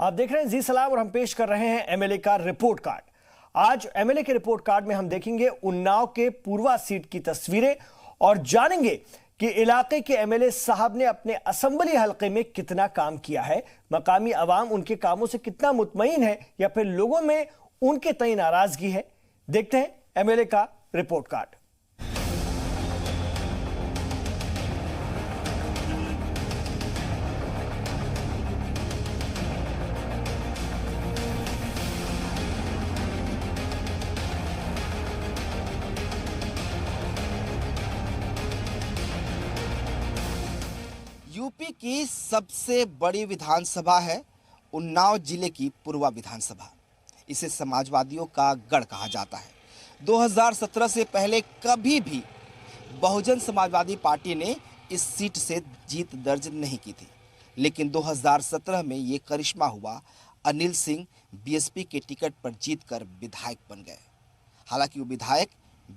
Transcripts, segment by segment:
आप देख रहे हैं जी सलाम और हम पेश कर रहे हैं एमएलए का रिपोर्ट कार्ड। आज एमएलए के रिपोर्ट कार्ड में हम देखेंगे उन्नाव के पूर्वा सीट की तस्वीरें और जानेंगे कि इलाके के एमएलए साहब ने अपने असेंबली हलके में कितना काम किया है, मकामी अवाम उनके कामों से कितना मुतमईन है या फिर लोगों में उनके तय नाराजगी है। देखते हैं एमएलए का रिपोर्ट कार्ड। यूपी की सबसे बड़ी विधानसभा है उन्नाव जिले की पूर्वा विधानसभा। इसे समाजवादियों का गढ़ कहा जाता है। 2017 से पहले कभी भी बहुजन समाजवादी पार्टी ने इस सीट से जीत दर्ज नहीं की थी, लेकिन 2017 में ये करिश्मा हुआ। अनिल सिंह बीएसपी के टिकट पर जीतकर विधायक बन गए। हालांकि वो विधायक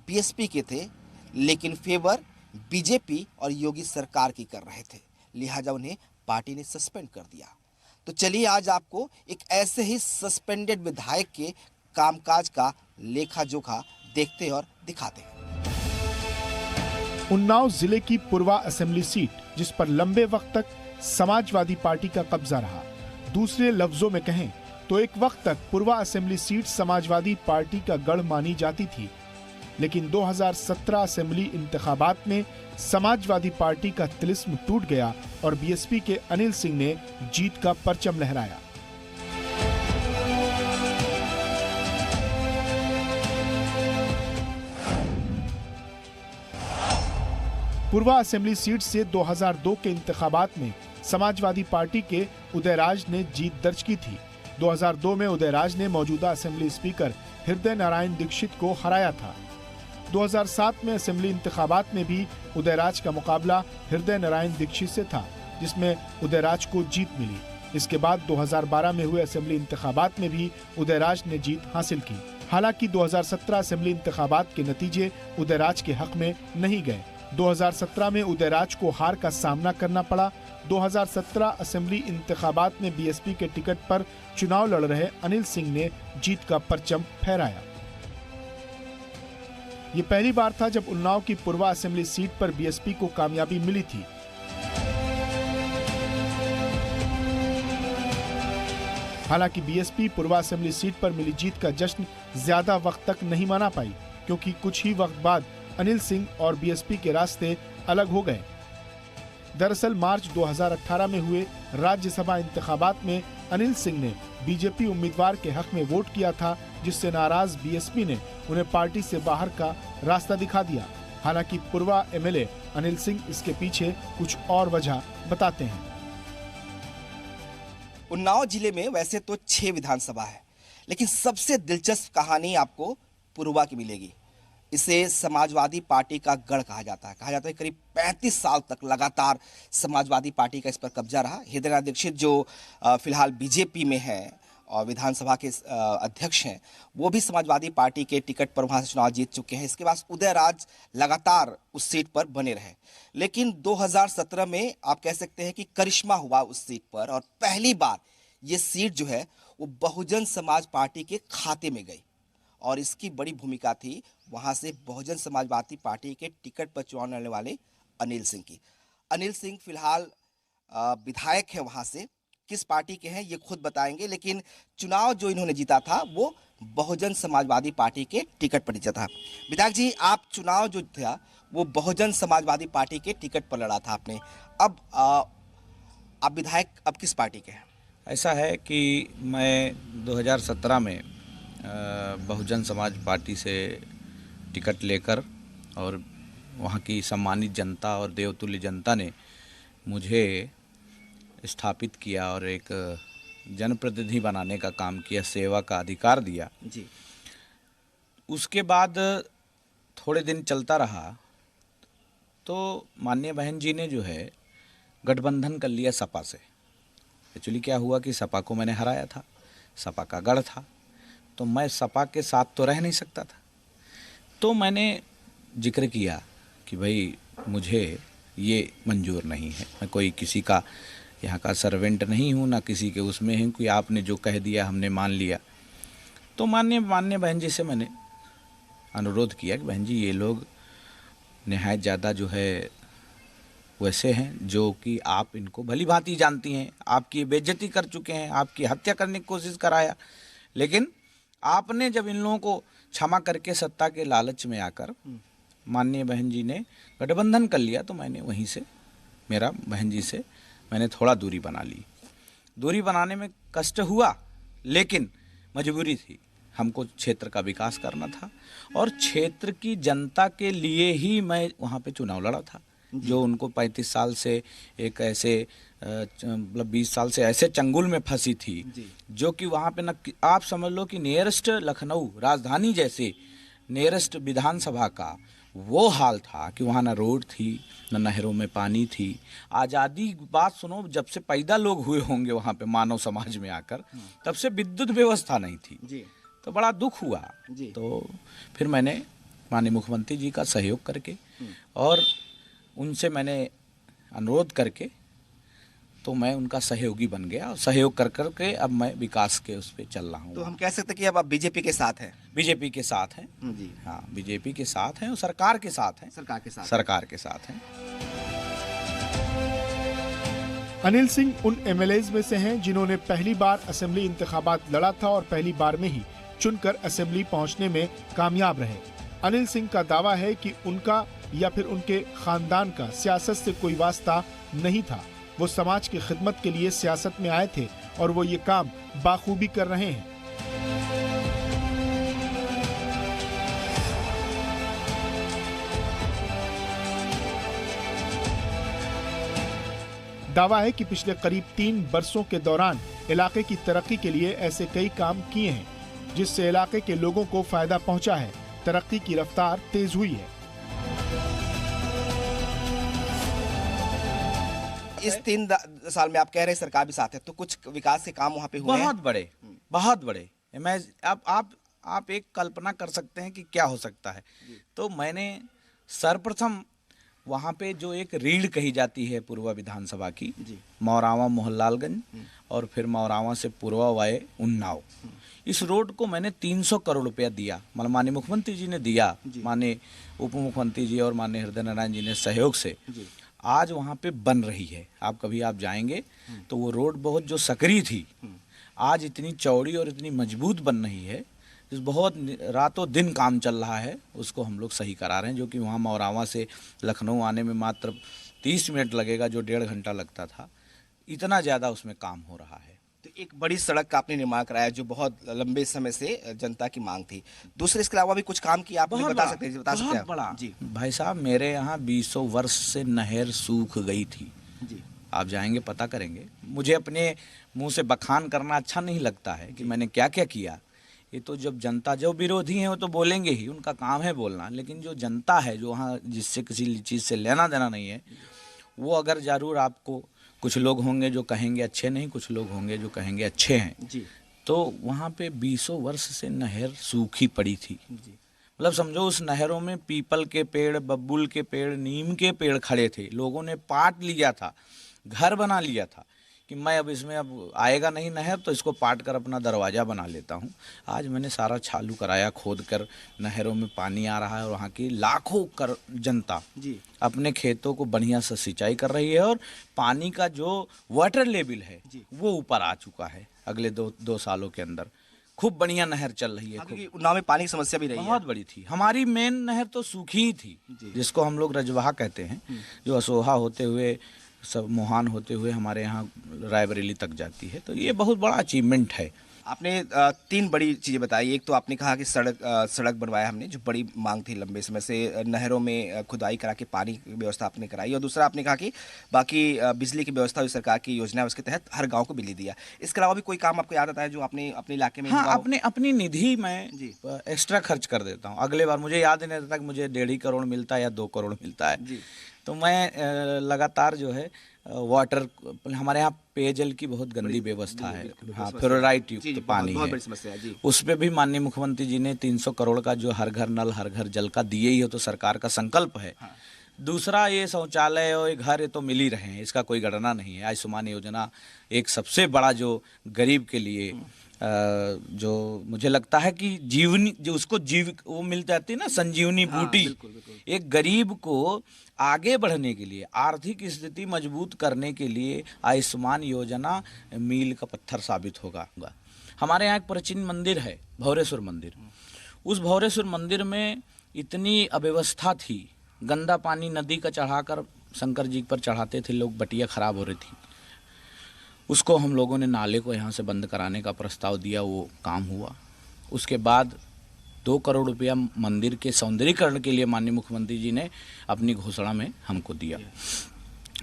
बीएसपी के थे, लेकिन फेवर बीजेपी और योगी सरकार की कर रहे थे, लिहाजा उन्हें पार्टी ने सस्पेंड कर दिया। तो चलिए आज आपको एक ऐसे ही सस्पेंडेड विधायक के कामकाज का लेखा जोखा देखते और दिखाते हैं। उन्नाव जिले की पूर्वा असेंबली सीट, जिस पर लंबे वक्त तक समाजवादी पार्टी का कब्जा रहा। दूसरे लफ्जों में कहें तो एक वक्त तक पूर्वा असेंबली सीट समाजवादी पार्टी का गढ़ मानी जाती थी, लेकिन 2017 असेंबली इंतखाबात में समाजवादी पार्टी का तिलिस्म टूट गया और बीएसपी के अनिल सिंह ने जीत का परचम लहराया। पूर्वा असेंबली सीट से 2002 के इंतखाबात में समाजवादी पार्टी के उदयराज ने जीत दर्ज की थी। 2002 में उदयराज ने मौजूदा असेंबली स्पीकर हृदय नारायण दीक्षित को हराया था। 2007 में असेंबली इंतखाबात में भी उदयराज का मुकाबला हृदय नारायण दीक्षित से था, जिसमें उदयराज को जीत मिली। इसके बाद 2012 में हुए असेंबली इंतखाबात में भी उदयराज ने जीत हासिल की। हालांकि 2017 असेंबली इंतखाबात के नतीजे उदयराज के हक में नहीं गए। 2017 में उदयराज को हार का सामना करना पड़ा। 2017 असेंबली इंतखाबात में बीएसपी के टिकट पर चुनाव लड़ रहे अनिल सिंह ने जीत का परचम फहराया। ये पहली बार था जब उन्नाव की पूर्वा असेंबली सीट पर बीएसपी को कामयाबी मिली थी। हालांकि बीएसपी पूर्वा असेंबली सीट पर मिली जीत का जश्न ज्यादा वक्त तक नहीं मना पाई, क्योंकि कुछ ही वक्त बाद अनिल सिंह और बीएसपी के रास्ते अलग हो गए। दरअसल मार्च 2018 में हुए राज्यसभा इंतखाबात में अनिल सिंह ने बीजेपी उम्मीदवार के हक में वोट किया था, जिससे नाराज बीएसपी ने उन्हें पार्टी से बाहर का रास्ता दिखा दिया। हालांकि पूर्वा एमएलए अनिल सिंह इसके पीछे कुछ और वजह बताते हैं। उन्नाव जिले में वैसे तो 6 विधानसभा है, लेकिन सबसे दिलचस्प कहानी आपको पूर्वा की मिलेगी। इसे समाजवादी पार्टी का गढ़ कहा जाता है। करीब 35 साल तक लगातार समाजवादी पार्टी का इस पर कब्जा रहा। हृदय नारायण दीक्षित जो फिलहाल बीजेपी में है और विधानसभा के अध्यक्ष हैं, वो भी समाजवादी पार्टी के टिकट पर वहां से चुनाव जीत चुके हैं। इसके बाद उदयराज लगातार उस सीट पर बने रहे, लेकिन 2017 में आप कह सकते हैं कि करिश्मा हुआ उस सीट पर और पहली बार ये सीट जो है वो बहुजन समाज पार्टी के खाते में गई। और इसकी बड़ी भूमिका थी वहां से बहुजन समाजवादी पार्टी के टिकट पर चुनाव लड़ने वाले अनिल सिंह की। अनिल सिंह फिलहाल विधायक है, वहां से किस पार्टी के हैं ये खुद बताएंगे, लेकिन चुनाव जो इन्होंने जीता था वो बहुजन समाजवादी पार्टी के टिकट पर जीता था। विधायक जी, आप चुनाव जो था वो बहुजन समाजवादी पार्टी के टिकट पर लड़ा था आपने। अब आप विधायक अब किस पार्टी के हैं? ऐसा है कि मैं 2017 में बहुजन समाज पार्टी से टिकट लेकर और वहाँ की सम्मानित जनता और देवतुल्य जनता ने मुझे स्थापित किया और एक जनप्रतिनिधि बनाने का काम किया, सेवा का अधिकार दिया जी। उसके बाद थोड़े दिन चलता रहा तो माननीय बहन जी ने जो है गठबंधन कर लिया सपा से। एक्चुअली क्या हुआ कि सपा को मैंने हराया था, सपा का गढ़ था, तो मैं सपा के साथ तो रह नहीं सकता था। तो मैंने जिक्र किया कि भाई मुझे ये मंजूर नहीं है, मैं कोई किसी का यहाँ का सर्वेंट नहीं हूँ, ना किसी के उसमें हूँ कि आपने जो कह दिया हमने मान लिया। तो माननीय बहन जी से मैंने अनुरोध किया कि बहन जी ये लोग नहायत ज़्यादा जो है वैसे हैं जो कि आप इनको भली भांति जानती हैं, आपकी बेइज्जती कर चुके हैं, आपकी हत्या करने की कोशिश कराया, लेकिन आपने जब इन लोगों को क्षमा करके सत्ता के लालच में आकर माननीय बहन जी ने गठबंधन कर लिया, तो मैंने वहीं से मेरा बहन जी से मैंने थोड़ा दूरी बना ली। दूरी बनाने में कष्ट हुआ, लेकिन मजबूरी थी, हमको क्षेत्र का विकास करना था और क्षेत्र की जनता के लिए ही मैं वहाँ पे चुनाव लड़ा था। जो उनको 35 साल से एक ऐसे मतलब 20 साल से ऐसे चंगुल में फंसी थी, जो कि वहाँ पे न आप समझ लो कि नियरेस्ट लखनऊ राजधानी जैसे नियरेस्ट विधानसभा का वो हाल था कि वहाँ ना रोड थी, न नहरों में पानी थी। आज़ादी बात सुनो, जब से पैदा लोग हुए होंगे वहाँ पे मानव समाज में आकर, तब से विद्युत व्यवस्था नहीं थी जी। तो बड़ा दुख हुआ जी। तो फिर मैंने माननीय मुख्यमंत्री जी का सहयोग करके और उनसे मैंने अनुरोध करके तो मैं उनका सहयोगी बन गया और सहयोग कर करके अब मैं विकास के उस पर चल रहा हूँ। तो हम कह सकते हैं कि अब आप बीजेपी के साथ हैं? बीजेपी के साथ हैं जी। हाँ, बीजेपी के साथ हैं और सरकार के साथ हैं। सरकार के साथ हैं। अनिल सिंह उन एमएलएज में से हैं जिन्होंने पहली बार असेंबली इंतखाबात लड़ा था और पहली बार में ही चुनकर असेंबली पहुंचने में कामयाब रहे। अनिल सिंह का दावा है कि उनका या फिर उनके खानदान का सियासत से कोई वास्ता नहीं था। वो समाज की खिदमत के लिए सियासत में आए थे और वो ये काम बाखूबी कर रहे हैं। दावा है कि पिछले करीब 3 बरसों के दौरान इलाके की तरक्की के लिए ऐसे कई काम किए हैं जिससे इलाके के लोगों को फायदा पहुंचा है, तरक्की की रफ्तार तेज हुई है। इस 3 साल में आप कह रहे हैं सरकार भी साथ है, तो कुछ विकास के काम वहाँ पे हुए हैं? बहुत बड़े। मैं आप एक कल्पना कर सकते हैं कि क्या हो सकता है। तो मैंने सर्वप्रथम वहाँ पे जो एक रीढ़ कही जाती है पूर्वा विधानसभा की, मौरावा मोहनलालगंज और फिर मौरावा से पूर्वा वाए उन्नाव, इस रोड को मैंने 300 करोड़ रुपया दिया। माननीय मुख्यमंत्री जी ने दिया, माननीय उप मुख्यमंत्री जी और माननीय हृदय नारायण जी ने सहयोग से आज वहाँ पे बन रही है। आप जाएंगे तो वो रोड बहुत जो सकरी थी आज इतनी चौड़ी और इतनी मजबूत बन रही है, जिस बहुत रातों दिन काम चल रहा है, उसको हम लोग सही करा रहे हैं। जो कि वहाँ मौरावा से लखनऊ आने में मात्र 30 मिनट लगेगा, जो 1.5 घंटा लगता था, इतना ज़्यादा उसमें काम हो रहा है। तो एक बड़ी सड़क का आपने निर्माण कराया जो बहुत लंबे समय से जनता की मांग थी। दूसरे इसके अलावा भी कुछ काम किया आप बता सकते हैं? बहुत बड़ा जी भाई साहब, मेरे यहाँ 200 वर्ष से नहर सूख गई थी जी। आप जाएंगे पता करेंगे। मुझे अपने मुंह से बखान करना अच्छा नहीं लगता है कि मैंने क्या क्या किया। ये तो जब जनता, जो विरोधी हैं वो तो बोलेंगे ही, उनका काम है बोलना, लेकिन जो जनता है जो वहाँ जिससे किसी चीज़ से लेना देना नहीं है, वो अगर जरूर आपको, कुछ लोग होंगे जो कहेंगे अच्छे नहीं, कुछ लोग होंगे जो कहेंगे अच्छे हैं जी। तो वहाँ पे 200 वर्ष से नहर सूखी पड़ी थी जी। मतलब समझो उस नहरों में पीपल के पेड़, बबूल के पेड़, नीम के पेड़ खड़े थे। लोगों ने पाट लिया था, घर बना लिया था कि मैं अब इसमें अब आएगा नहीं नहर, तो इसको पाट कर अपना दरवाज़ा बना लेता हूँ। आज मैंने सारा चालू कराया, खोद कर नहरों में पानी आ रहा है और वहाँ की लाखों जनता जी अपने खेतों को बढ़िया से सिंचाई कर रही है और पानी का जो वाटर लेवल है वो ऊपर आ चुका है। अगले दो सालों के अंदर खूब बढ़िया नहर चल रही है। क्योंकि उन्नाव में पानी की समस्या भी रही है, बहुत बड़ी थी। हमारी मेन नहर तो सूखी ही थी, जिसको हम लोग रजवाहा कहते हैं, जो असोहा होते हुए सब मोहान होते हुए हमारे यहाँ रायबरेली तक जाती है। तो ये बहुत बड़ा अचीवमेंट है। आपने 3 बड़ी चीज़ें बताई। एक तो आपने कहा कि सड़क बनवाया हमने, जो बड़ी मांग थी लंबे समय से। नहरों में खुदाई करा के पानी की व्यवस्था आपने कराई। और दूसरा आपने कहा कि बाकी बिजली की व्यवस्था जो सरकार की योजना है उसके तहत हर गांव को बिजली दिया। इसके अलावा भी कोई काम आपको याद आता है जो आपने अपने इलाके में? हाँ, अपनी निधि मैं एक्स्ट्रा खर्च कर देता हूँ। अगले बार मुझे याद नहीं रहता कि मुझे 1.5 करोड़ मिलता है या 2 करोड़ मिलता है। तो मैं लगातार जो है वाटर, हमारे यहाँ पेयजल की बहुत गंदी व्यवस्था है। हाँ, फ्लोराइड युक्त पानी है। उस पर भी माननीय मुख्यमंत्री जी ने 300 करोड़ का जो हर घर नल हर घर जल का दिए ही हो, तो सरकार का संकल्प है। दूसरा ये शौचालय और ये घर ये तो मिल ही रहे हैं, इसका कोई गणना नहीं है। आयुष्मान योजना एक सबसे बड़ा जो गरीब के लिए जो मुझे लगता है कि जीवनी जो उसको वो मिल जाती है ना, संजीवनी बूटी। एक गरीब को आगे बढ़ने के लिए, आर्थिक स्थिति मजबूत करने के लिए आयुष्मान योजना मील का पत्थर साबित होगा। हमारे यहाँ एक प्राचीन मंदिर है, भौरेश्वर मंदिर। उस भौरेश्वर मंदिर में इतनी अव्यवस्था थी, गंदा पानी नदी का चढ़ाकर शंकर जी पर चढ़ाते थे लोग, बटिया खराब हो रही थी। उसको हम लोगों ने नाले को यहाँ से बंद कराने का प्रस्ताव दिया, वो काम हुआ। उसके बाद 2 करोड़ रुपया मंदिर के सौंदर्यीकरण के लिए माननीय मुख्यमंत्री जी ने अपनी घोषणा में हमको दिया।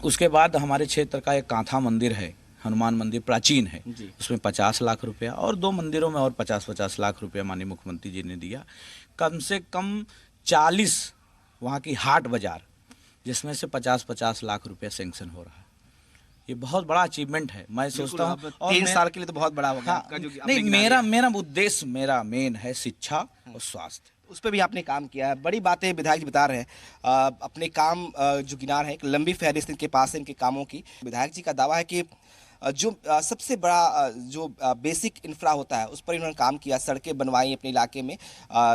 उसके बाद हमारे क्षेत्र का एक कांथा मंदिर है, हनुमान मंदिर प्राचीन है, उसमें 50 लाख रुपया, और 2 मंदिरों में और 50-50 लाख रुपया माननीय मुख्यमंत्री जी ने दिया। कम से कम 40 वहाँ की हाट बाजार, जिसमें से 50-50 लाख रुपया सेंक्शन हो रहा है। ये बहुत बड़ा अचीवमेंट है। मैं सोचता हूँ 3 साल के लिए तो बहुत बड़ा हो गया। हाँ, नहीं, मेरा उद्देश्य, मेरा मेन है शिक्षा और स्वास्थ्य। उस पर भी आपने काम किया है। बड़ी बातें विधायक जी बता रहे हैं। अपने काम जो गिना रहे हैं, एक लंबी फहरिस्त इनके पास है इनके कामों की। विधायक जी का दावा है कि जो सबसे बड़ा जो बेसिक इंफ्रा होता है उस पर इन्होंने काम किया। सड़कें बनवाई अपने इलाके में,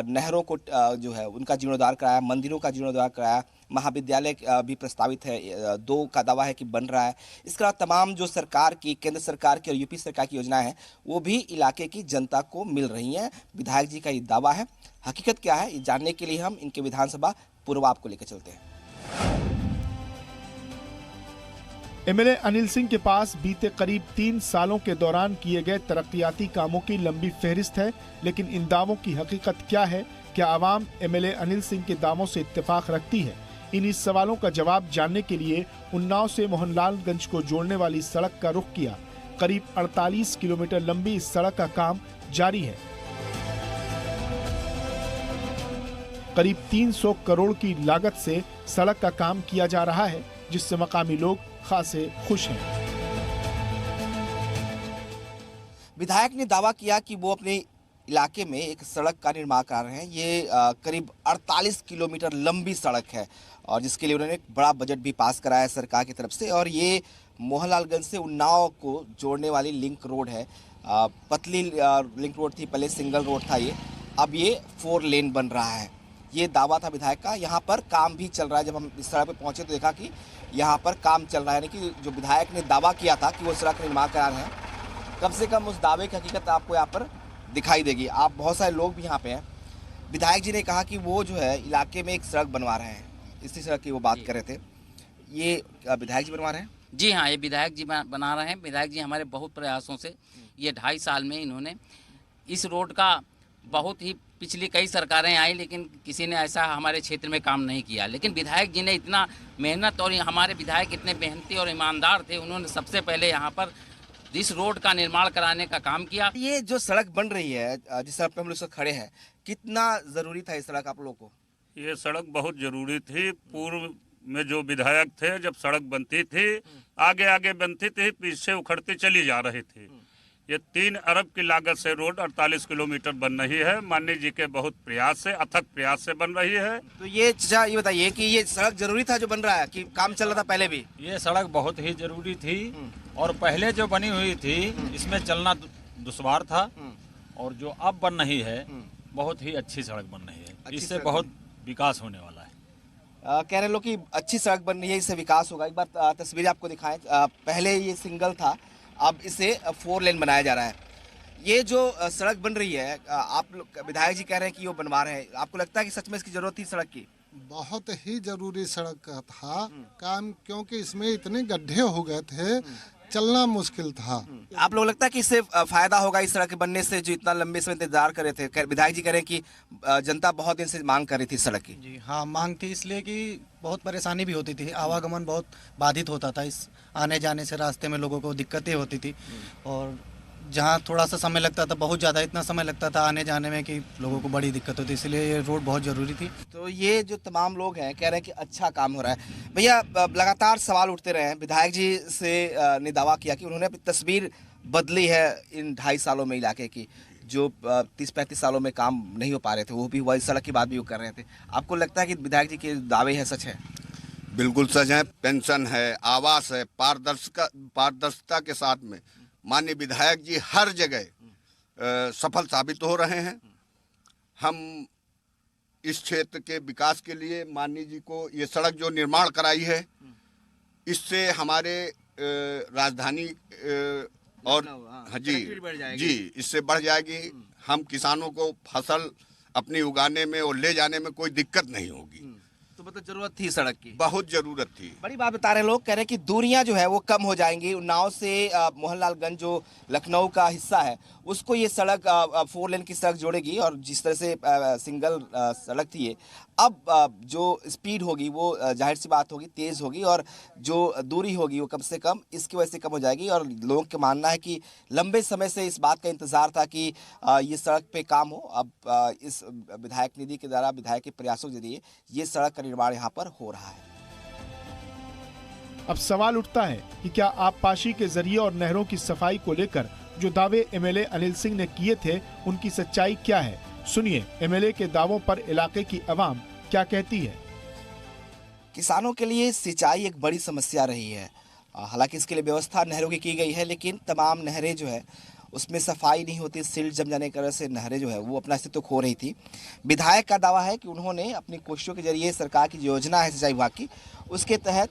नहरों को जो है उनका जीर्णोद्धार कराया, मंदिरों का जीर्णोद्धार कराया, महाविद्यालय भी प्रस्तावित है, 2 का दावा है कि बन रहा है। इसके अलावा तमाम जो सरकार की, केंद्र सरकार की और यूपी सरकार की योजनाएं हैं वो भी इलाके की जनता को मिल रही हैं। विधायक जी का ये दावा है। हकीकत क्या है ये जानने के लिए हम इनके विधानसभा पूर्वाप को लेकर चलते हैं। एमएलए अनिल सिंह के पास बीते करीब 3 सालों के दौरान किए गए तरक्याती कामों की लंबी फहरिस्त है, लेकिन इन दावों की हकीकत क्या है? क्या आवाम एमएलए अनिल सिंह के दावों से इत्तेफाक रखती है? इन सवालों का जवाब जानने के लिए उन्नाव से मोहनलालगंज को जोड़ने वाली सड़क का रुख किया। करीब 48 किलोमीटर लंबी इस सड़क का काम जारी है। करीब 300 करोड़ की लागत से सड़क का काम किया जा रहा है, जिससे मकामी लोग खासे खुश हैं। विधायक ने दावा किया कि वो अपने इलाके में एक सड़क का निर्माण कर रहे हैं। ये करीब 48 किलोमीटर लंबी सड़क है और जिसके लिए उन्होंने एक बड़ा बजट भी पास कराया है सरकार की तरफ से। और ये मोहनलालगंज से उन्नाव को जोड़ने वाली लिंक रोड है। पतली लिंक रोड थी पहले, सिंगल रोड था ये, अब ये 4 लेन बन रहा है। ये दावा था विधायक का। यहाँ पर काम भी चल रहा है। जब हम इस सड़क पर पहुँचे तो देखा कि यहाँ पर काम चल रहा है, यानी कि जो विधायक ने दावा किया था कि वो सड़क निर्माण करा रहे हैं, कम से कम उस दावे की हकीकत आपको यहाँ पर दिखाई देगी। आप बहुत सारे लोग भी यहाँ पे हैं। विधायक जी ने कहा कि वो जो है इलाके में एक सड़क बनवा रहे हैं, इसी सड़क की वो बात कर रहे थे। ये विधायक जी बनवा रहे हैं? जी हाँ, ये विधायक जी बना रहे हैं। विधायक जी हमारे बहुत प्रयासों से ये 2.5 साल में इन्होंने इस रोड का, बहुत ही पिछली कई सरकारें आई लेकिन किसी ने ऐसा हमारे क्षेत्र में काम नहीं किया, लेकिन विधायक जी ने इतना मेहनत, और हमारे विधायक इतने मेहनती और ईमानदार थे, उन्होंने सबसे पहले यहाँ पर इस रोड का निर्माण कराने का काम किया। ये जो सड़क बन रही है, जिस सड़क पे हम लोग खड़े हैं, कितना ज़रूरी था ये सड़क आप लोगों को? ये सड़क बहुत ज़रूरी थी। पूर्व में जो विधायक थे, जब सड़क बनती थी, आगे आगे बनती थी, पीछे उखड़ती चली जा रही थी। ये 3 अरब की लागत से रोड 48 किलोमीटर बन रही है। माननीय जी के बहुत प्रयास से, अथक प्रयास से बन रही है। तो ये चाचा ये बताइए कि ये सड़क जरूरी था जो बन रहा है, कि काम चल रहा था पहले भी? ये सड़क बहुत ही जरूरी थी और पहले जो बनी हुई थी इसमें चलना दुश्वार था, और जो अब बन रही है बहुत ही अच्छी सड़क बन रही है। इससे बहुत विकास होने वाला है। कह रहे लोग कि अच्छी सड़क बन रही है, इससे विकास होगा। एक बार तस्वीर आपको दिखाएं। पहले ये सिंगल था, अब इसे 4 लेन बनाया जा रहा है। ये जो सड़क बन रही है, आप लोग विधायक जी कह रहे हैं कि वो बनवा रहे हैं, आपको लगता है कि सच में इसकी जरूरत थी सड़क की? बहुत ही जरूरी सड़क का था काम, क्योंकि इसमें इतने गड्ढे हो गए थे, चलना मुश्किल था। आप लोग लगता है कि इससे फायदा होगा इस सड़क के बनने से, जो इतना लंबे समय इंतजार कर रहे थे? विधायक जी कह रहे हैं कि जनता बहुत दिन से मांग कर रही थी सड़क की। जी हाँ, मांग थी, इसलिए कि बहुत परेशानी भी होती थी, आवागमन बहुत बाधित होता था। इस आने जाने से रास्ते में लोगों को दिक्कतें होती थी, और जहाँ थोड़ा सा समय लगता था, बहुत ज़्यादा इतना समय लगता था आने जाने में कि लोगों को बड़ी दिक्कत होती, इसलिए ये रोड बहुत ज़रूरी थी। तो ये जो तमाम लोग हैं कह रहे हैं कि अच्छा काम हो रहा है। भैया, लगातार सवाल उठते रहे हैं। विधायक जी से ने दावा किया कि उन्होंने अपनी तस्वीर बदली है इन 2.5 सालों में इलाके की, जो 30-35 सालों में काम नहीं हो पा रहे थे, वो भी हुआ। इस सड़क की बात भी वो कर रहे थे। आपको लगता है कि विधायक जी के दावे हैं सच है? बिल्कुल सच है। पेंशन है, आवास है, पारदर्शिता के साथ में माननीय विधायक जी हर जगह सफल साबित हो रहे हैं। हम इस क्षेत्र के विकास के लिए माननीय जी को ये सड़क जो निर्माण कराई है, इससे हमारे राजधानी और हाँ जी इससे बढ़ जाएगी। हम किसानों को फसल अपनी उगाने में और ले जाने में कोई दिक्कत नहीं होगी। तो मतलब जरूरत थी सड़क की, बहुत जरूरत थी। बड़ी बात बता रहे हैं लोग, कह रहे हैं कि दूरियां जो है वो कम हो जाएंगी। उन्नाव से मोहनलालगंज जो लखनऊ का हिस्सा है उसको ये सड़क 4 लेन की सड़क जोड़ेगी। और जिस तरह से सिंगल सड़क थी ये, अब जो स्पीड होगी वो जाहिर सी बात होगी तेज़ होगी, और जो दूरी होगी वो कम से कम इसकी वजह से कम हो जाएगी। और लोगों का मानना है कि लंबे समय से इस बात का इंतज़ार था कि ये सड़क पे काम हो। अब इस विधायक निधि के द्वारा, विधायक के प्रयासों के जरिए ये सड़क का निर्माण यहाँ पर हो रहा है। अब सवाल उठता है कि क्या आबपाशी के जरिए और नहरों की सफाई को लेकर जो दावे एमएलए अनिल सिंह ने किए थे उनकी सच्चाई क्या है। सुनिए एमएलए के दावों पर इलाके की आवाम क्या कहती है। किसानों के लिए सिंचाई एक बड़ी समस्या रही है। हालांकि इसके लिए व्यवस्था नहरों की गई है, लेकिन तमाम नहरें जो है उसमें सफाई नहीं होती। सिल्ट जम जाने की वजह से नहरें जो है वो अपना अस्तित्व खो रही थी। विधायक का दावा है कि उन्होंने अपनी कोशिशों के जरिए सरकार की जो योजना है सिंचाई विभाग की, उसके तहत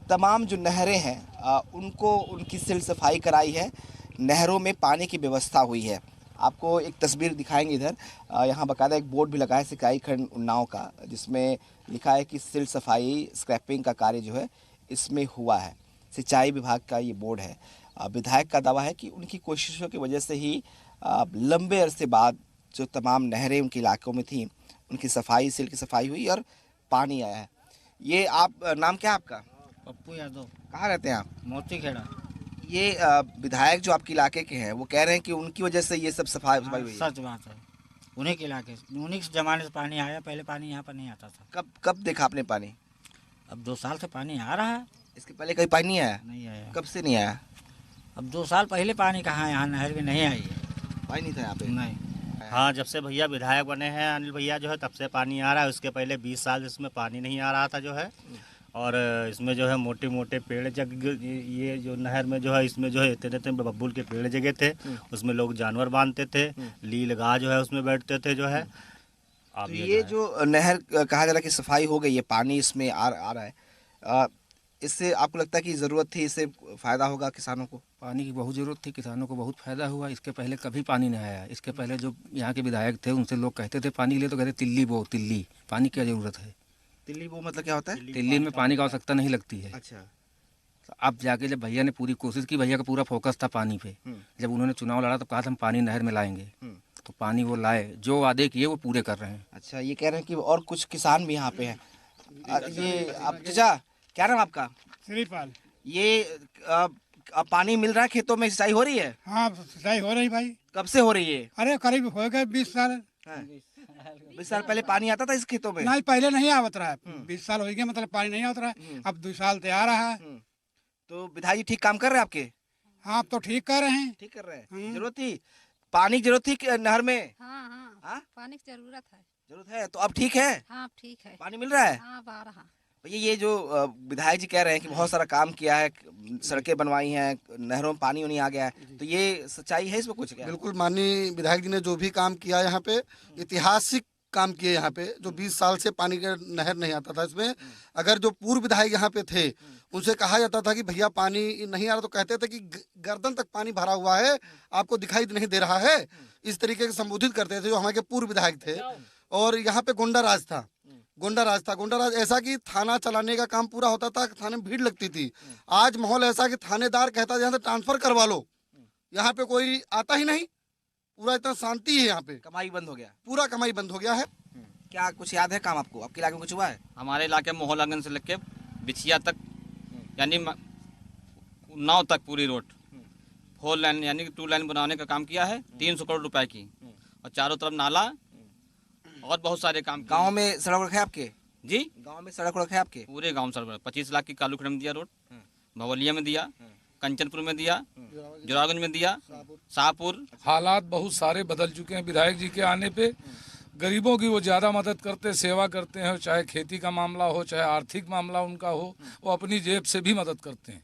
तमाम जो नहरें हैं उनको उनकी सिल्ट सफाई कराई है, नहरों में पानी की व्यवस्था हुई है। आपको एक तस्वीर दिखाएंगे इधर, यहाँ बाकायदा एक बोर्ड भी लगा है सिंचाई खंड उन्नाव का, जिसमें लिखा है कि सिल्ट सफाई स्क्रैपिंग का कार्य जो है इसमें हुआ है। सिंचाई विभाग का ये बोर्ड है। विधायक का दावा है कि उनकी कोशिशों की वजह से ही लंबे अरसे बाद जो तमाम नहरें उनके इलाकों में थी उनकी सफाई, सिल्ट की सफाई हुई और पानी आया है। ये आप, नाम क्या है आपका? पप्पू यादव। कहाँ रहते हैं आप? मोती खेड़ा। ये विधायक जो आपके इलाके के हैं वो कह रहे हैं कि उनकी वजह से ये सब सफाई हुई है। सच बात है, उन्हीं के इलाके से, उन्हीं के ज़माने से पानी आया। पहले पानी यहाँ पर नहीं आता था। कब देखा आपने पानी? अब 2 साल से पानी आ रहा है। इसके पहले कभी पानी नहीं आया? नहीं आया। कब से नहीं आया? अब 2 साल पहले पानी कहाँ, यहाँ नहर में नहीं आई है। पानी नहीं था यहाँ पे? नहीं। हाँ, जब से भैया विधायक बने हैं अनिल भैया जो है तब से पानी आ रहा है। उसके पहले 20 साल इसमें पानी नहीं आ रहा था जो है। और इसमें जो है मोटे मोटे पेड़ ये जो नहर में जो है इसमें जो है इतने बबूल के पेड़ जगह थे, उसमें लोग जानवर बांधते थे, लील गाय जो है उसमें बैठते थे जो है। तो ये जो नहर कहा जा रहा है कि सफाई हो गई है, पानी इसमें आ रहा है, इससे आपको लगता है कि ज़रूरत थी, इससे फ़ायदा होगा किसानों को? पानी की बहुत ज़रूरत थी, किसानों को बहुत फ़ायदा हुआ। इसके पहले कभी पानी नहीं आया। इसके पहले जो यहाँ के विधायक थे उनसे लोग कहते थे पानी के लिए, तो कहते तिल्ली बो, तिल्ली पानी की क्या ज़रूरत है। तिल्ली वो मतलब क्या होता है? तिल्ली में पानी की आवश्यकता नहीं लगती है। अच्छा। तो अब जाके जब भैया ने पूरी कोशिश की, भैया का पूरा फोकस था पानी पे, जब उन्होंने चुनाव लड़ा तब कहा था हम पानी नहर में लाएंगे, तो पानी वो लाए, जो वादे किए वो पूरे कर रहे हैं। अच्छा, ये कह रहे हैं कि और कुछ किसान भी यहाँ पे हैं। ये आप चाचा, क्या नाम आपका? श्रीपाल। ये पानी मिल रहा है खेतों में, सिंचाई हो रही है? हाँ, सिंचाई हो रही भाई। कब से हो रही है? अरे करीब हो गए 20 साल। 20 साल पहले पानी आता था इस खेतों में? नहीं, पहले नहीं आवत रहा है। 20 साल हो गए मतलब पानी नहीं आता रहा है। अब 2 साल से आ रहा है। तो विधायक जी ठीक काम कर रहे हैं आपके? हाँ, अब तो ठीक कर रहे हैं। ठीक कर रहे हैं। जरूरत थी पानी की, जरूरत थी नहर में? हाँ, पानी की जरूरत है। जरूरत है, तो अब ठीक है? हाँ, ठीक है, पानी मिल रहा है? हाँ, अब आ रहा। भैया ये जो विधायक जी कह रहे हैं कि बहुत सारा काम किया है, सड़कें बनवाई हैं, नहरों में पानी नहीं आ गया है, तो ये सच्चाई है इसमें कुछ? क्या बिल्कुल, माननीय विधायक जी ने जो भी काम किया यहाँ पे, ऐतिहासिक काम किए यहाँ पे, जो 20 साल से पानी का नहर नहीं आता था इसमें। अगर जो पूर्व विधायक यहाँ पे थे उनसे कहा जाता था कि भैया पानी नहीं आ रहा, तो कहते थे कि गर्दन तक पानी भरा हुआ है, आपको दिखाई नहीं दे रहा है। इस तरीके से संबोधित करते थे जो हमारे पूर्व विधायक थे। और यहाँ पे गुंडा राज था, गुंडा राज ऐसा कि थाना चलाने का काम पूरा होता था, थाने में भीड़ लगती थी। आज माहौल ऐसा कि थानेदार कहता है यहाँ से ट्रांसफर करवा लो, यहाँ पे कोई आता ही नहीं, पूरा इतना शांति है यहाँ पे। कमाई बंद हो गया, पूरा कमाई बंद हो गया है। क्या कुछ याद है काम आपको? आपके इलाके में कुछ हुआ है? हमारे इलाके में मोहनलालगंज से लेके बिछिया तक, यानी उन्नाव तक पूरी रोड 4 लाइन यानी 2 लाइन बनाने का काम किया है, 300 करोड़ रुपए की, और चारों तरफ नाला और बहुत सारे काम। गांव में सड़क रखे आपके? जी, गांव में सड़क रखे आपके? पूरे गांव सड़क। 25 लाख की कालूखड़ा में दिया रोड, भवलिया में दिया, कंचनपुर में दिया, जोरागंज में दिया, शाहपुर। हालात बहुत सारे बदल चुके हैं विधायक जी के आने पे, गरीबों की वो ज़्यादा मदद करते, सेवा करते हैं, चाहे खेती का मामला हो, चाहे आर्थिक मामला उनका हो, वो अपनी जेब से भी मदद करते हैं।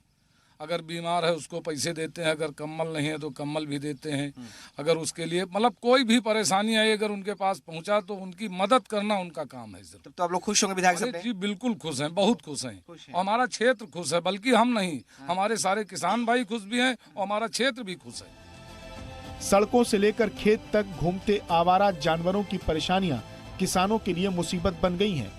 अगर बीमार है उसको पैसे देते हैं, अगर कम्बल नहीं है तो कम्बल भी देते हैं, अगर उसके लिए मतलब कोई भी परेशानी आई अगर उनके पास पहुंचा तो उनकी मदद करना उनका काम है। तब तो आप लोग खुश होंगे विधायक साहब? जी बिल्कुल खुश हैं, बहुत खुश हैं। और हमारा क्षेत्र खुश है, बल्कि हम नहीं, हमारे सारे किसान भाई खुश भी हैं और हमारा क्षेत्र भी खुश है। सड़कों से लेकर खेत तक घूमते आवारा जानवरों की परेशानियां किसानों के लिए मुसीबत बन गई हैं।